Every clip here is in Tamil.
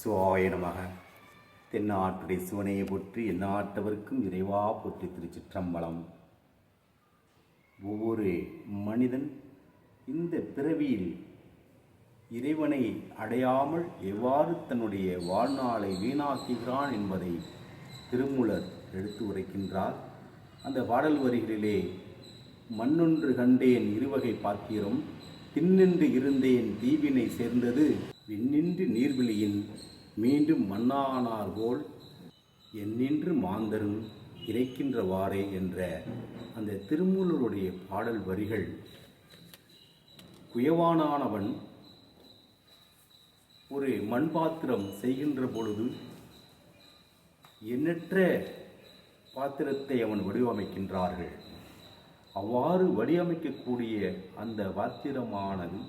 சிவாய நமக. தென்னாட்டுடைய சிவனையை போற்றி எந்நாட்டவருக்கும் இறைவா போற்றி. திருச்சிற்றம்பலம். ஒவ்வொரு மனிதன் இந்த பிறவியில் இறைவனை அடையாமல் எவ்வாறு தன்னுடைய வாழ்நாளை வீணாக்குகிறான் என்பதை திருமூலர் எடுத்து உரைக்கின்றார். அந்த பாடல் வரிகளிலே, மண்ணொன்று கண்டேன் இருவகை பாத்திரம், தின்னின்று இருந்தேன் தீவினை சேர்ந்தது, விண்ணின்று நீர்விழியின் மீண்டும் மண்ணானார் போல் என்னின்று மாந்தரும் இறைக்கின்றவாறே என்ற அந்த திருமூலருடைய பாடல் வரிகள், குயவானவன் ஒரு மண்பாத்திரம் செய்கின்ற பொழுது எண்ணற்ற பாத்திரத்தை அவன் வடிவமைக்கின்றார்கள். அவ்வாறு வடிவமைக்கக்கூடிய அந்த பாத்திரமானது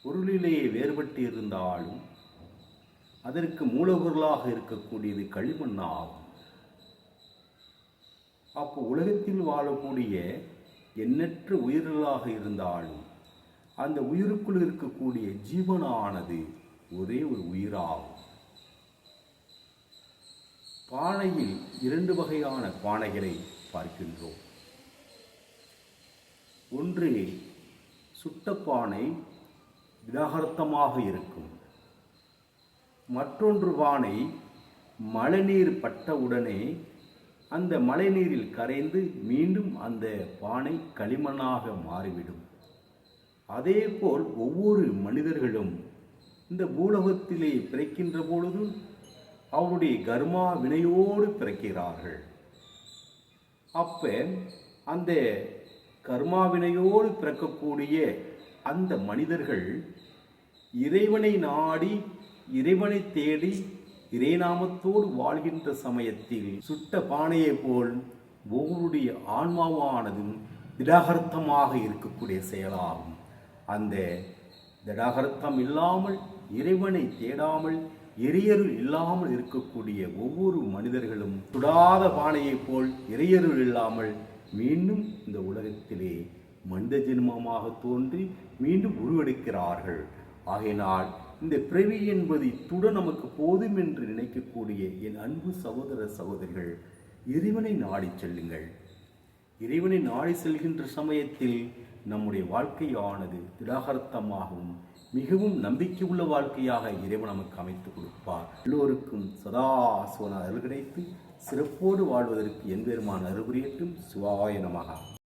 பொருளிலே வேறுபட்டு இருந்தாலும் அதற்கு மூலப்பொருளாக இருக்கக்கூடியது களிமண்ணாகும். அப்போ உலகத்தில் வாழக்கூடிய எண்ணற்ற உயிர்களாக இருந்தாலும் அந்த உயிருக்குள் இருக்கக்கூடிய ஜீவனானது ஒரே ஒரு உயிராகும். பானையில் இரண்டு வகையான பானைகளை பார்க்கின்றோம். ஒன்று சுட்டப்பானை, விதாகர்த்தமாக இருக்கும். மற்றொன்று பானை மழைநீர் பட்டவுடனே அந்த மழைநீரில் கரைந்து மீண்டும் அந்த பானை களிமண்ணாக மாறிவிடும். அதேபோல் ஒவ்வொரு மனிதர்களும் இந்த பூலோகத்திலே பிறக்கின்ற பொழுது அவருடைய கர்மா வினையோடு பிறக்கிறார்கள். அப்ப அந்த கர்மாவினையோடு பிறக்கக்கூடிய அந்த மனிதர்கள் இறைவனை நாடி, இறைவனை தேடி, இறைநாமத்தோடு வாழ்கின்ற சமயத்தில் சுட்ட பானையை போல் ஒவ்வொருடைய ஆன்மாவானதும் திடாகர்த்தமாக இருக்கக்கூடிய செயலாகும். அந்த திடாகர்த்தம் இல்லாமல், இறைவனை தேடாமல், இறையருள் இல்லாமல் இருக்கக்கூடிய ஒவ்வொரு மனிதர்களும் சுடாத பானையை போல் இறையருள் இல்லாமல் மீண்டும் இந்த உலகத்திலே மனித ஜென்மமாக தோன்றி மீண்டும் உருவெடுக்கிறார்கள். ஆகையினால் இந்த பிறவி என்பது இத்துடன் நமக்கு போதும் என்று நினைக்கக்கூடிய என் அன்பு சகோதர சகோதரிகள், இறைவனை நாடி செல்லுங்கள். இறைவனை நாடி செல்கின்ற சமயத்தில் நம்முடைய வாழ்க்கையானது திடாகர்த்தமாகவும் மிகவும் நம்பிக்கை உள்ள வாழ்க்கையாக இறைவன் நமக்கு அமைத்து கொடுப்பார். எல்லோருக்கும் சதா சிவன அருள் கிடைத்து சிறப்போடு வாழ்வதற்கு என் பெருமான் அருள் புரியட்டும். சிவாய நமக.